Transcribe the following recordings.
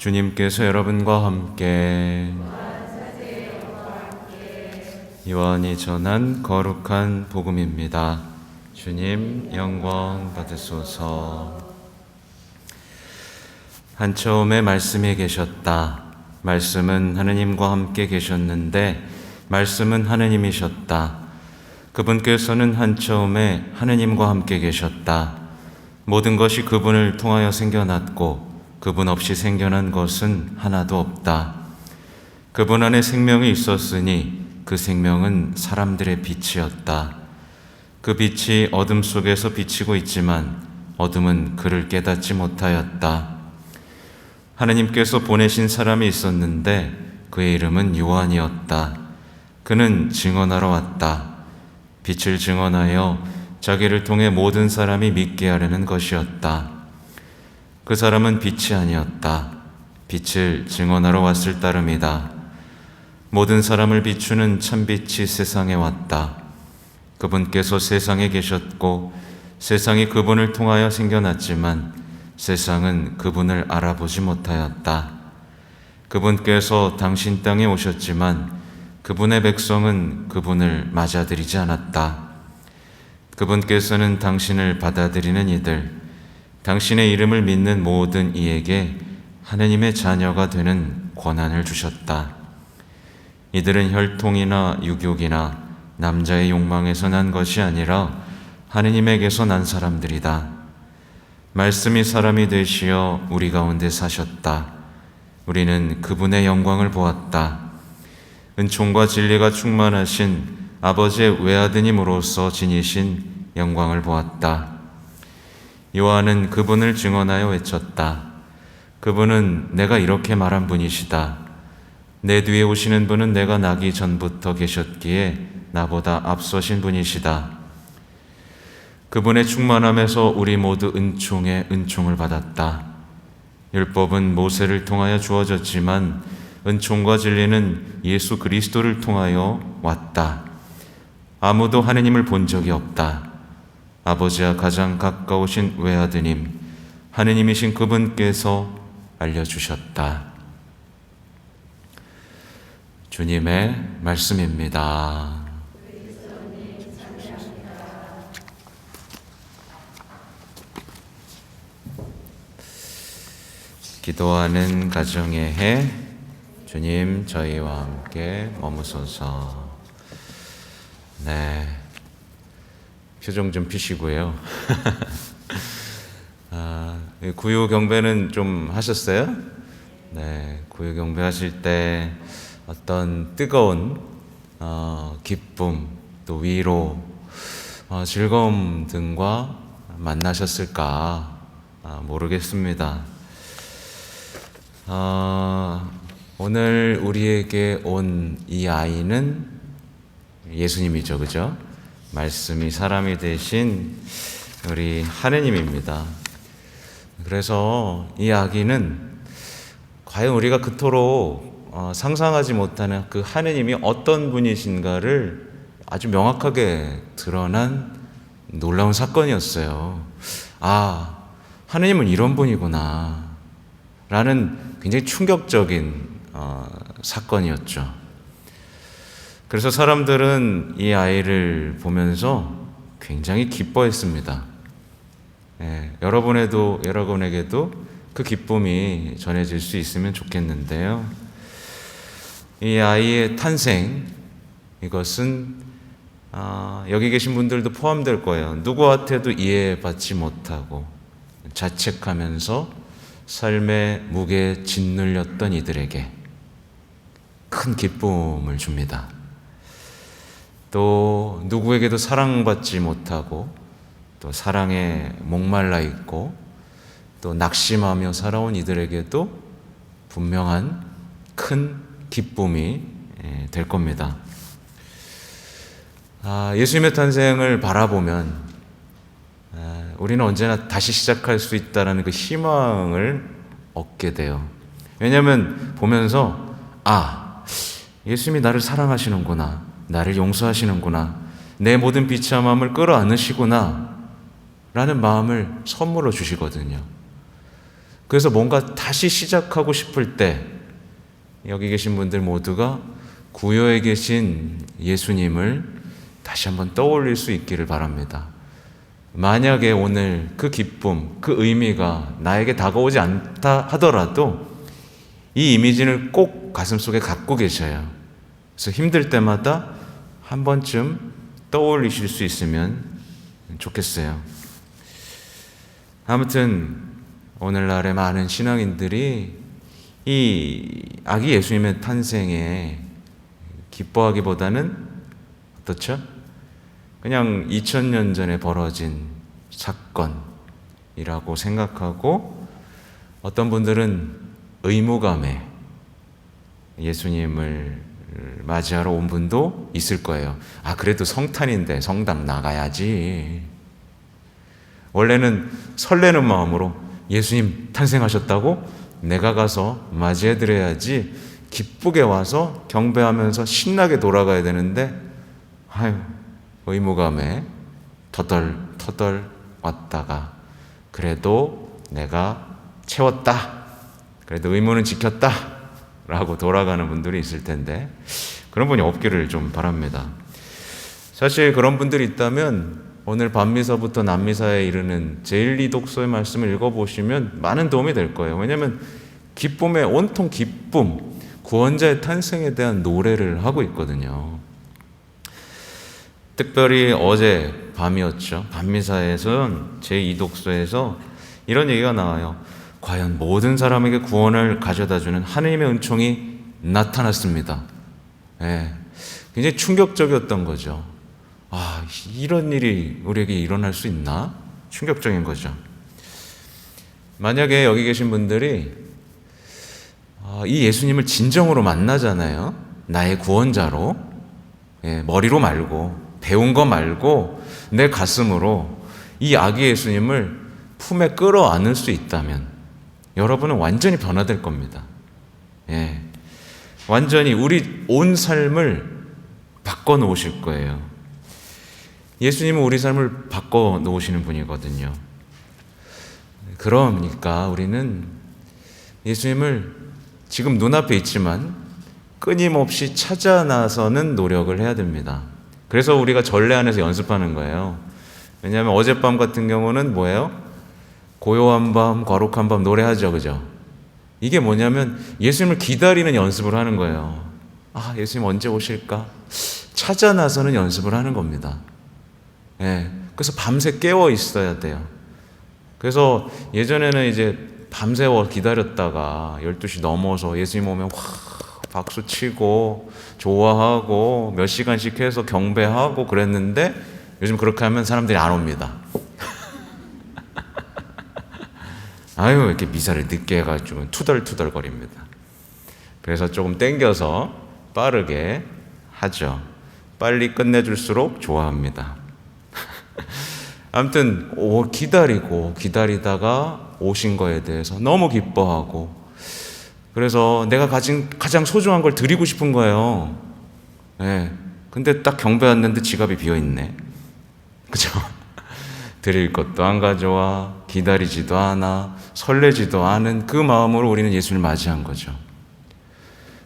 주님께서 여러분과 함께 요한이 전한 거룩한 복음입니다. 주님 영광 받으소서. 한처음에 말씀이 계셨다. 말씀은 하느님과 함께 계셨는데 말씀은 하느님이셨다. 그분께서는 한처음에 하느님과 함께 계셨다. 모든 것이 그분을 통하여 생겨났고 그분 없이 생겨난 것은 하나도 없다. 그분 안에 생명이 있었으니 그 생명은 사람들의 빛이었다. 그 빛이 어둠 속에서 비치고 있지만 어둠은 그를 깨닫지 못하였다. 하느님께서 보내신 사람이 있었는데 그의 이름은 요한이었다. 그는 증언하러 왔다. 빛을 증언하여 자기를 통해 모든 사람이 믿게 하려는 것이었다. 그 사람은 빛이 아니었다. 빛을 증언하러 왔을 따름이다. 모든 사람을 비추는 참빛이 세상에 왔다. 그분께서 세상에 계셨고 세상이 그분을 통하여 생겨났지만 세상은 그분을 알아보지 못하였다. 그분께서 당신 땅에 오셨지만 그분의 백성은 그분을 맞아들이지 않았다. 그분께서는 당신을 받아들이는 이들, 당신의 이름을 믿는 모든 이에게 하느님의 자녀가 되는 권한을 주셨다. 이들은 혈통이나 유교이나 남자의 욕망에서 난 것이 아니라 하느님에게서 난 사람들이다. 말씀이 사람이 되시어 우리 가운데 사셨다. 우리는 그분의 영광을 보았다. 은총과 진리가 충만하신 아버지의 외아드님으로서 지니신 영광을 보았다. 요한은 그분을 증언하여 외쳤다. 그분은 내가 이렇게 말한 분이시다. 내 뒤에 오시는 분은 내가 나기 전부터 계셨기에 나보다 앞서신 분이시다. 그분의 충만함에서 우리 모두 은총에 은총을 받았다. 율법은 모세를 통하여 주어졌지만 은총과 진리는 예수 그리스도를 통하여 왔다. 아무도 하느님을 본 적이 없다. 아버지와 가장 가까우신 외아드님, 하느님이신 그분께서 알려주셨다. 주님의 말씀입니다. 기도하는 가정의 해, 주님 저희와 함께 머무소서. 네, 표정 좀 피시고요. 구유 경배는 좀 하셨어요? 네, 구유 경배 하실 때 어떤 뜨거운 기쁨, 또 위로, 즐거움 등과 만나셨을까 모르겠습니다. 오늘 우리에게 온 이 아이는 예수님이죠, 그죠? 말씀이 사람이 되신 우리 하느님입니다. 그래서 이 아기는 과연 우리가 그토록 상상하지 못하는 그 하느님이 어떤 분이신가를 아주 명확하게 드러난 놀라운 사건이었어요. 아, 하느님은 이런 분이구나 라는 굉장히 충격적인 사건이었죠. 그래서 사람들은 이 아이를 보면서 굉장히 기뻐했습니다. 여러분에게도 그 기쁨이 전해질 수 있으면 좋겠는데요. 이 아이의 탄생, 이것은 여기 계신 분들도 포함될 거예요. 누구한테도 이해받지 못하고 자책하면서 삶의 무게에 짓눌렸던 이들에게 큰 기쁨을 줍니다. 또 누구에게도 사랑받지 못하고 또 사랑에 목말라 있고 또 낙심하며 살아온 이들에게도 분명한 큰 기쁨이 될 겁니다. 예수님의 탄생을 바라보면 우리는 언제나 다시 시작할 수 있다는 그 희망을 얻게 돼요. 왜냐하면 보면서 예수님이 나를 사랑하시는구나, 나를 용서하시는구나, 내 모든 비참함을 끌어안으시구나 라는 마음을 선물로 주시거든요. 그래서 뭔가 다시 시작하고 싶을 때 여기 계신 분들 모두가 구여에 계신 예수님을 다시 한번 떠올릴 수 있기를 바랍니다. 만약에 오늘 그 기쁨, 그 의미가 나에게 다가오지 않다 하더라도 이 이미지를 꼭 가슴속에 갖고 계셔요. 그래서 힘들 때마다 한 번쯤 떠올리실 수 있으면 좋겠어요. 아무튼 오늘날의 많은 신앙인들이 이 아기 예수님의 탄생에 기뻐하기보다는 어떻죠? 그냥 2000년 전에 벌어진 사건이라고 생각하고 어떤 분들은 의무감에 예수님을 맞이하러 온 분도 있을 거예요. 아, 그래도 성탄인데 성당 나가야지. 원래는 설레는 마음으로 예수님 탄생하셨다고 내가 가서 맞이해드려야지 기쁘게 와서 경배하면서 신나게 돌아가야 되는데 아유, 의무감에 터덜터덜 왔다가 그래도 내가 채웠다, 그래도 의무는 지켰다 라고 돌아가는 분들이 있을 텐데 그런 분이 없기를 좀 바랍니다. 사실 그런 분들이 있다면 오늘 밤미사부터 남미사에 이르는 제1, 2독서의 말씀을 읽어보시면 많은 도움이 될 거예요. 왜냐하면 기쁨의 온통 기쁨, 구원자의 탄생에 대한 노래를 하고 있거든요. 특별히 어제 밤이었죠. 밤미사에서는 제2독서에서 이런 얘기가 나와요. 과연 모든 사람에게 구원을 가져다주는 하느님의 은총이 나타났습니다. 예, 굉장히 충격적이었던 거죠. 아, 이런 일이 우리에게 일어날 수 있나? 충격적인 거죠. 만약에 여기 계신 분들이 이 예수님을 진정으로 만나잖아요. 나의 구원자로. 예, 머리로 말고 배운 거 말고 내 가슴으로 이 아기 예수님을 품에 끌어안을 수 있다면 여러분은 완전히 변화될 겁니다. 예, 완전히 우리 온 삶을 바꿔놓으실 거예요. 예수님은 우리 삶을 바꿔놓으시는 분이거든요. 그러니까 우리는 예수님을 지금 눈앞에 있지만 끊임없이 찾아 나서는 노력을 해야 됩니다. 그래서 우리가 전례 안에서 연습하는 거예요. 왜냐하면 어젯밤 같은 경우는 뭐예요? 고요한 밤, 거룩한 밤 노래하죠, 그죠? 이게 뭐냐면 예수님을 기다리는 연습을 하는 거예요. 아, 예수님 언제 오실까? 찾아 나서는 연습을 하는 겁니다. 예, 그래서 밤새 깨어 있어야 돼요. 그래서 예전에는 이제 밤새워 기다렸다가 12시 넘어서 예수님 오면 박수 치고 좋아하고 몇 시간씩 해서 경배하고 그랬는데 요즘 그렇게 하면 사람들이 안 옵니다. 아유, 이렇게 미사를 늦게 해가지고 투덜투덜 거립니다. 그래서 조금 땡겨서 빠르게 하죠. 빨리 끝내줄수록 좋아합니다. 아무튼 기다리다가 오신 거에 대해서 너무 기뻐하고 그래서 내가 가진 가장 소중한 걸 드리고 싶은 거예요. 네. 근데 딱 경배 왔는데 지갑이 비어있네. 그죠? 드릴 것도 안 가져와, 기다리지도 않아, 설레지도 않은 그 마음으로 우리는 예수를 맞이한 거죠.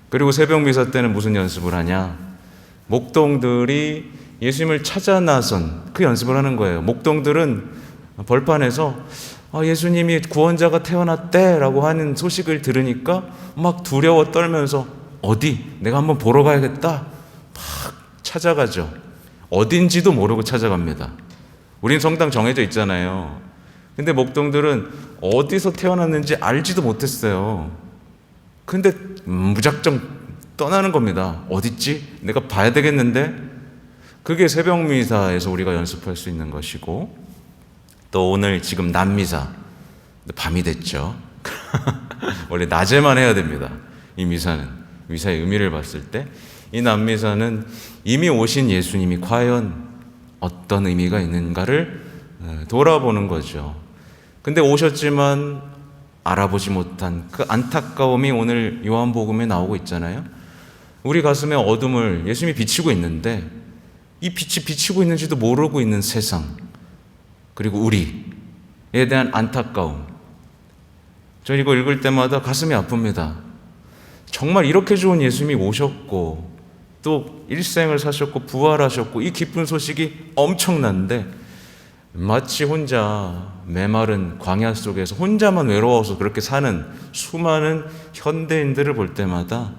그리고 새벽 미사 때는 무슨 연습을 하냐? 목동들이 예수님을 찾아 나선 그 연습을 하는 거예요. 목동들은 벌판에서 예수님이 구원자가 태어났대라고 하는 소식을 들으니까 막 두려워 떨면서 어디? 내가 한번 보러 가야겠다. 막 찾아가죠. 어딘지도 모르고 찾아갑니다. 우린 성당 정해져 있잖아요. 근데 목동들은 어디서 태어났는지 알지도 못했어요. 근데 무작정 떠나는 겁니다. 어딨지? 내가 봐야 되겠는데? 그게 새벽 미사에서 우리가 연습할 수 있는 것이고 또 오늘 지금 낮미사 밤이 됐죠. 원래 낮에만 해야 됩니다. 이 미사는 미사의 의미를 봤을 때 이 낮미사는 이미 오신 예수님이 과연 어떤 의미가 있는가를 돌아보는 거죠. 근데 오셨지만 알아보지 못한 그 안타까움이 오늘 요한복음에 나오고 있잖아요. 우리 가슴에 어둠을 예수님이 비치고 있는데 이 빛이 비치고 있는지도 모르고 있는 세상, 그리고 우리에 대한 안타까움, 저 이거 읽을 때마다 가슴이 아픕니다. 정말 이렇게 좋은 예수님이 오셨고 또 일생을 사셨고 부활하셨고 이 기쁜 소식이 엄청난데 마치 혼자 메마른 광야 속에서 혼자만 외로워서 그렇게 사는 수많은 현대인들을 볼 때마다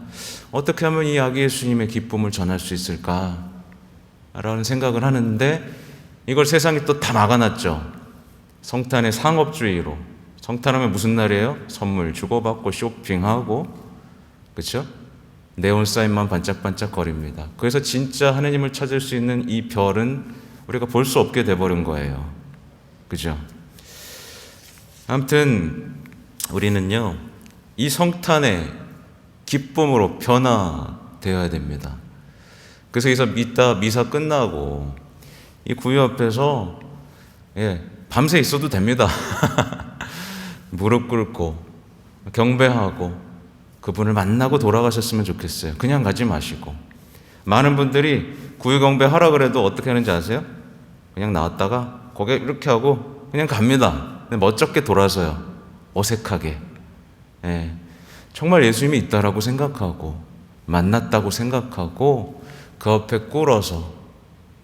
어떻게 하면 이 아기 예수님의 기쁨을 전할 수 있을까라는 생각을 하는데 이걸 세상이 또 다 막아놨죠. 성탄의 상업주의로. 성탄하면 무슨 날이에요? 선물 주고받고 쇼핑하고, 그렇죠? 네온 사인만 반짝반짝 거립니다. 그래서 진짜 하나님을 찾을 수 있는 이 별은 우리가 볼 수 없게 돼버린 거예요. 그죠? 아무튼 우리는요, 이 성탄의 기쁨으로 변화되어야 됩니다. 그래서 이따 미사 끝나고 이 구유 앞에서 밤새 있어도 됩니다. 무릎 꿇고 경배하고 그분을 만나고 돌아가셨으면 좋겠어요. 그냥 가지 마시고. 많은 분들이 구유 경배하라 그래도 어떻게 하는지 아세요? 그냥 나왔다가 고개 이렇게 하고 그냥 갑니다. 멋쩍게 돌아서요. 어색하게. 정말 예수님이 있다라고 생각하고 만났다고 생각하고 그 앞에 꿇어서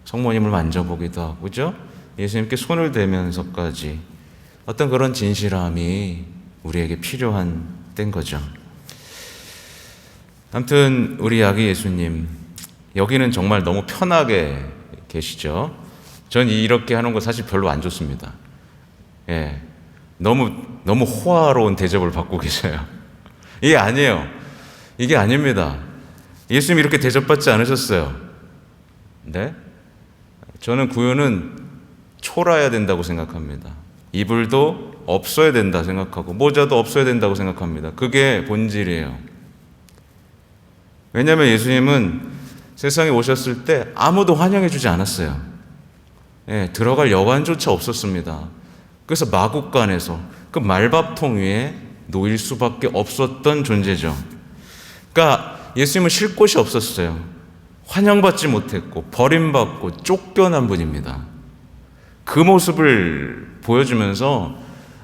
성모님을 만져보기도 하고, 그죠? 예수님께 손을 대면서까지 어떤 그런 진실함이 우리에게 필요한 때인 거죠. 아무튼 우리 아기 예수님, 여기는 정말 너무 편하게 계시죠. 전 이렇게 하는 거 사실 별로 안 좋습니다. 너무 호화로운 대접을 받고 계셔요. 이게 아니에요. 이게 아닙니다. 예수님 이렇게 대접받지 않으셨어요. 네? 저는 구유는 초라해야 된다고 생각합니다. 이불도 없어야 된다 생각하고 모자도 없어야 된다고 생각합니다. 그게 본질이에요. 왜냐하면 예수님은 세상에 오셨을 때 아무도 환영해 주지 않았어요. 들어갈 여관조차 없었습니다. 그래서 마국간에서 그 말밥통 위에 놓일 수밖에 없었던 존재죠. 그러니까 예수님은 쉴 곳이 없었어요. 환영받지 못했고 버림받고 쫓겨난 분입니다. 그 모습을 보여주면서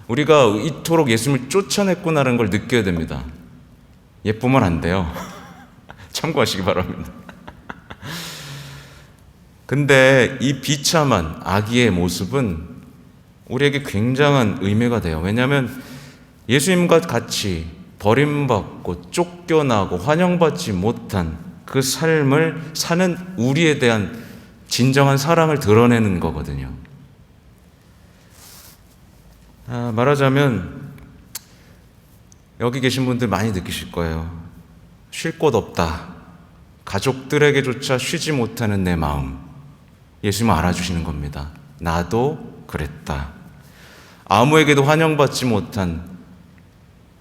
우리가 이토록 예수님을 쫓아냈구나라는 걸 느껴야 됩니다. 예쁘면 안 돼요. 참고하시기 바랍니다. 근데 이 비참한 아기의 모습은 우리에게 굉장한 의미가 돼요. 왜냐하면 예수님과 같이 버림받고 쫓겨나고 환영받지 못한 그 삶을 사는 우리에 대한 진정한 사랑을 드러내는 거거든요. 말하자면 여기 계신 분들 많이 느끼실 거예요. 쉴 곳 없다. 가족들에게조차 쉬지 못하는 내 마음. 예수님은 알아주시는 겁니다. 나도 그랬다. 아무에게도 환영받지 못한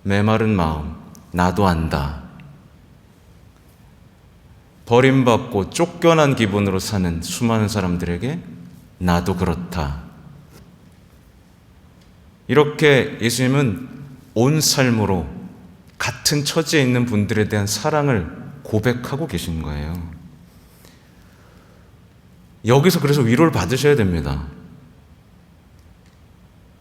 메마른 마음. 나도 안다. 버림받고 쫓겨난 기분으로 사는 수많은 사람들에게 나도 그렇다. 이렇게 예수님은 온 삶으로 같은 처지에 있는 분들에 대한 사랑을 고백하고 계신 거예요. 여기서 그래서 위로를 받으셔야 됩니다.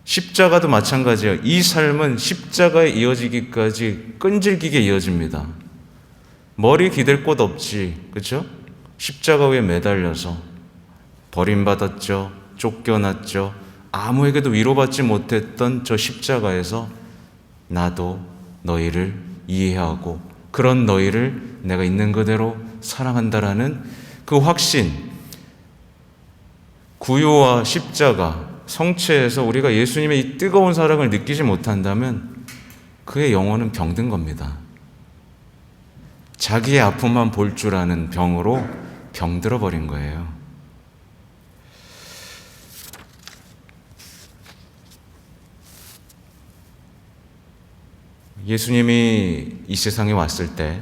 십자가도 마찬가지예요. 이 삶은 십자가에 이어지기까지 끈질기게 이어집니다. 머리 기댈 곳 없지, 그렇죠? 십자가 위에 매달려서 버림받았죠, 쫓겨났죠. 아무에게도 위로받지 못했던 저 십자가에서 나도 너희를 이해하고 그런 너희를 내가 있는 그대로 사랑한다라는 그 확신, 구유와 십자가, 성체에서 우리가 예수님의 이 뜨거운 사랑을 느끼지 못한다면 그의 영혼은 병든 겁니다. 자기의 아픔만 볼 줄 아는 병으로 병들어 버린 거예요. 예수님이 이 세상에 왔을 때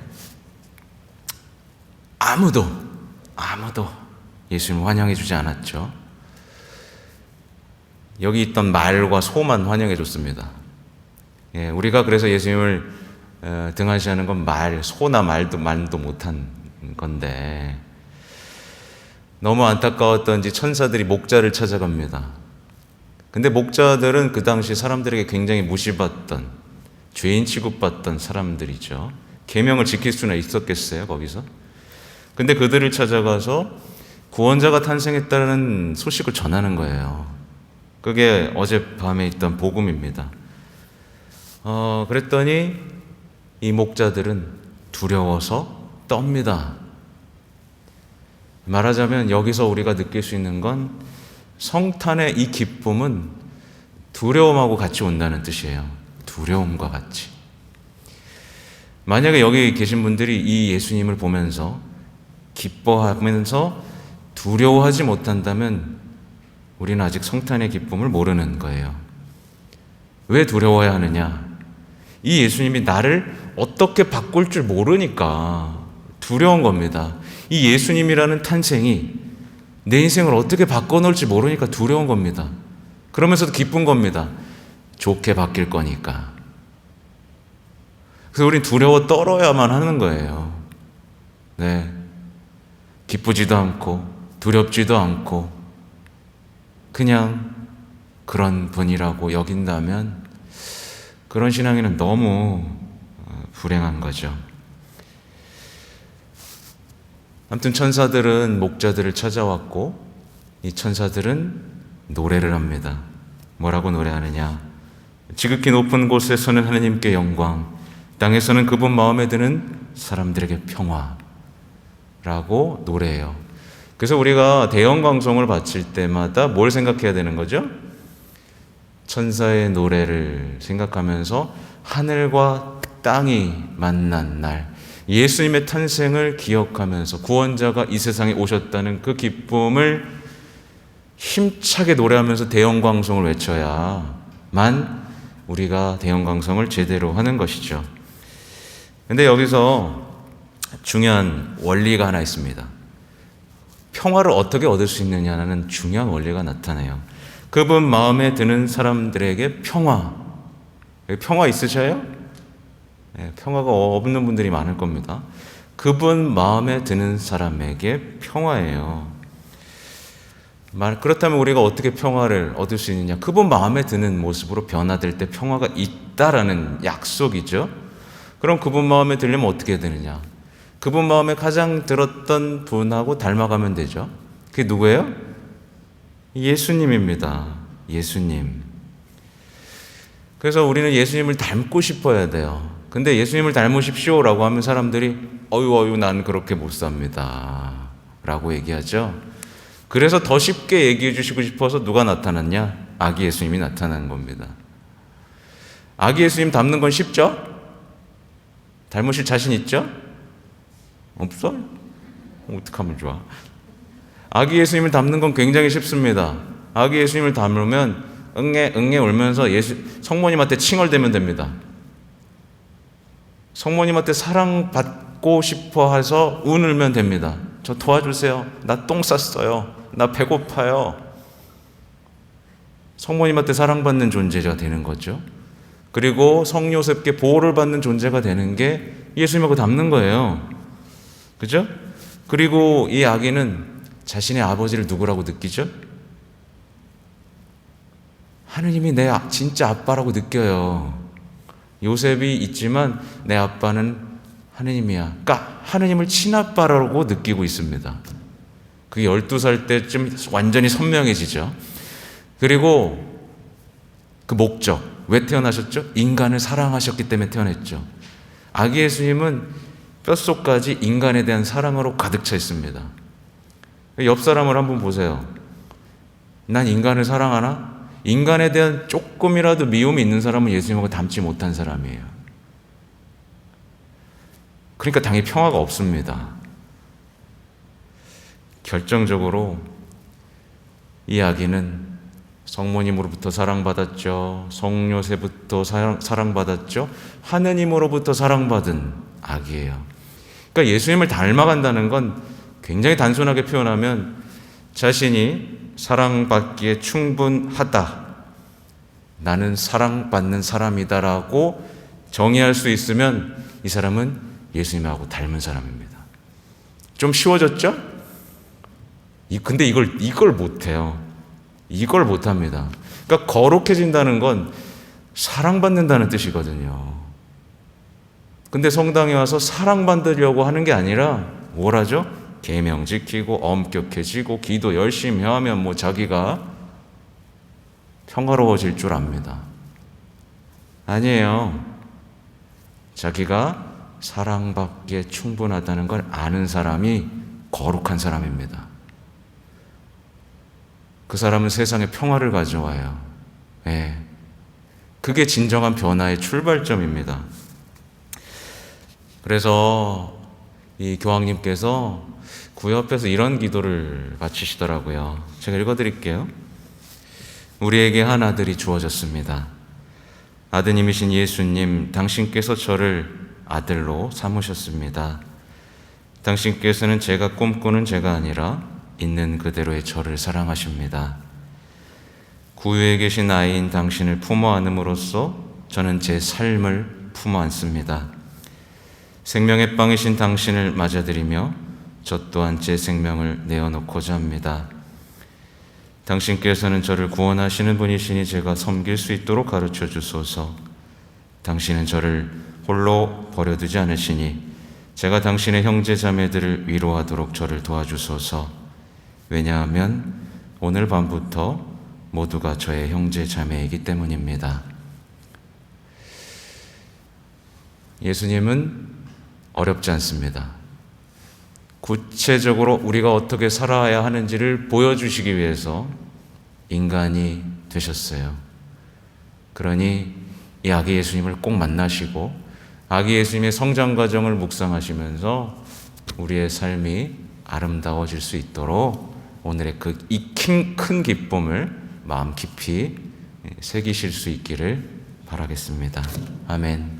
아무도 예수님을 환영해 주지 않았죠. 여기 있던 말과 소만 환영해 줬습니다. 우리가 그래서 예수님을 등한시하는 건 소나 말도 못한 건데 너무 안타까웠던지 천사들이 목자를 찾아갑니다. 근데 목자들은 그 당시 사람들에게 굉장히 무시받던 죄인 취급받던 사람들이죠. 계명을 지킬 수나 있었겠어요, 거기서? 근데 그들을 찾아가서 구원자가 탄생했다는 소식을 전하는 거예요. 그게 어젯밤에 있던 복음입니다. 그랬더니 이 목자들은 두려워서 떱니다. 말하자면 여기서 우리가 느낄 수 있는 건 성탄의 이 기쁨은 두려움하고 같이 온다는 뜻이에요. 두려움과 같이. 만약에 여기 계신 분들이 이 예수님을 보면서 기뻐하면서 두려워하지 못한다면 우리는 아직 성탄의 기쁨을 모르는 거예요. 왜 두려워해야 하느냐? 이 예수님이 나를 어떻게 바꿀 줄 모르니까 두려운 겁니다. 이 예수님이라는 탄생이 내 인생을 어떻게 바꿔놓을지 모르니까 두려운 겁니다. 그러면서도 기쁜 겁니다. 좋게 바뀔 거니까. 그래서 우린 두려워 떨어야만 하는 거예요. 네. 기쁘지도 않고 두렵지도 않고 그냥 그런 분이라고 여긴다면 그런 신앙에는 너무 불행한 거죠. 아무튼 천사들은 목자들을 찾아왔고 이 천사들은 노래를 합니다. 뭐라고 노래하느냐? 지극히 높은 곳에서는 하나님께 영광, 땅에서는 그분 마음에 드는 사람들에게 평화라고 노래해요. 그래서 우리가 대형 방송을 바칠 때마다 뭘 생각해야 되는 거죠? 천사의 노래를 생각하면서 하늘과 땅이 만난 날, 예수님의 탄생을 기억하면서 구원자가 이 세상에 오셨다는 그 기쁨을 힘차게 노래하면서 대형광성을 외쳐야만 우리가 대형광성을 제대로 하는 것이죠. 근데 여기서 중요한 원리가 하나 있습니다. 평화를 어떻게 얻을 수 있느냐는 중요한 원리가 나타나요. 그분 마음에 드는 사람들에게 평화. 평화 있으셔요? 네, 평화가 없는 분들이 많을 겁니다. 그분 마음에 드는 사람에게 평화예요. 그렇다면 우리가 어떻게 평화를 얻을 수 있느냐? 그분 마음에 드는 모습으로 변화될 때 평화가 있다라는 약속이죠. 그럼 그분 마음에 들려면 어떻게 해야 되느냐? 그분 마음에 가장 들었던 분하고 닮아가면 되죠. 그게 누구예요? 예수님입니다. 예수님. 그래서 우리는 예수님을 닮고 싶어야 돼요. 근데 예수님을 닮으십시오라고 하면 사람들이 어유 난 그렇게 못 삽니다 라고 얘기하죠. 그래서 더 쉽게 얘기해 주시고 싶어서 누가 나타났냐? 아기 예수님이 나타난 겁니다. 아기 예수님 닮는 건 쉽죠? 닮으실 자신 있죠? 없어? 어떡하면 좋아? 아기 예수님을 닮는 건 굉장히 쉽습니다. 아기 예수님을 닮으면 응애 울면서 성모님한테 칭얼대면 됩니다. 성모님한테 사랑받고 싶어 해서 운을면 됩니다. 저 도와주세요. 나 똥 쌌어요. 나 배고파요. 성모님한테 사랑받는 존재가 되는 거죠. 그리고 성요셉께 보호를 받는 존재가 되는 게 예수님하고 닮는 거예요. 그죠? 그리고 이 아기는 자신의 아버지를 누구라고 느끼죠? 하느님이 내 진짜 아빠라고 느껴요. 요셉이 있지만 내 아빠는 하느님이야. 그러니까 하느님을 친아빠라고 느끼고 있습니다. 그게 12살 때쯤 완전히 선명해지죠. 그리고 그 목적, 왜 태어나셨죠? 인간을 사랑하셨기 때문에 태어났죠. 아기 예수님은 뼛속까지 인간에 대한 사랑으로 가득 차 있습니다. 옆 사람을 한번 보세요. 난 인간을 사랑하나? 인간에 대한 조금이라도 미움이 있는 사람은 예수님하고 닮지 못한 사람이에요. 그러니까 당연히 평화가 없습니다. 결정적으로 이 아기는 성모님으로부터 사랑받았죠. 성요새부터 사랑받았죠. 하느님으로부터 사랑받은 아기예요. 그러니까 예수님을 닮아간다는 건 굉장히 단순하게 표현하면 자신이 사랑받기에 충분하다. 나는 사랑받는 사람이다라고 정의할 수 있으면 이 사람은 예수님하고 닮은 사람입니다. 좀 쉬워졌죠? 근데 이걸 못해요. 이걸 못합니다. 그러니까 거룩해진다는 건 사랑받는다는 뜻이거든요. 근데 성당에 와서 사랑받으려고 하는 게 아니라 뭘 하죠? 계명 지키고 엄격해지고 기도 열심히 하면 뭐 자기가 평화로워질 줄 압니다. 아니에요. 자기가 사랑받기에 충분하다는 걸 아는 사람이 거룩한 사람입니다. 그 사람은 세상에 평화를 가져와요. 예. 그게 진정한 변화의 출발점입니다. 그래서 이 교황님께서 구옆에서 이런 기도를 바치시더라고요. 제가 읽어드릴게요. 우리에게 한 아들이 주어졌습니다. 아드님이신 예수님, 당신께서 저를 아들로 삼으셨습니다. 당신께서는 제가 꿈꾸는 제가 아니라 있는 그대로의 저를 사랑하십니다. 구유에 계신 아이인 당신을 품어 안음으로써 저는 제 삶을 품어 안습니다. 생명의 빵이신 당신을 맞아들이며 저 또한 제 생명을 내어놓고자 합니다. 당신께서는 저를 구원하시는 분이시니 제가 섬길 수 있도록 가르쳐 주소서. 당신은 저를 홀로 버려두지 않으시니 제가 당신의 형제 자매들을 위로하도록 저를 도와주소서. 왜냐하면 오늘 밤부터 모두가 저의 형제 자매이기 때문입니다. 예수님은 어렵지 않습니다. 구체적으로 우리가 어떻게 살아야 하는지를 보여주시기 위해서 인간이 되셨어요. 그러니 이 아기 예수님을 꼭 만나시고 아기 예수님의 성장 과정을 묵상하시면서 우리의 삶이 아름다워질 수 있도록 오늘의 이 큰 기쁨을 마음 깊이 새기실 수 있기를 바라겠습니다. 아멘.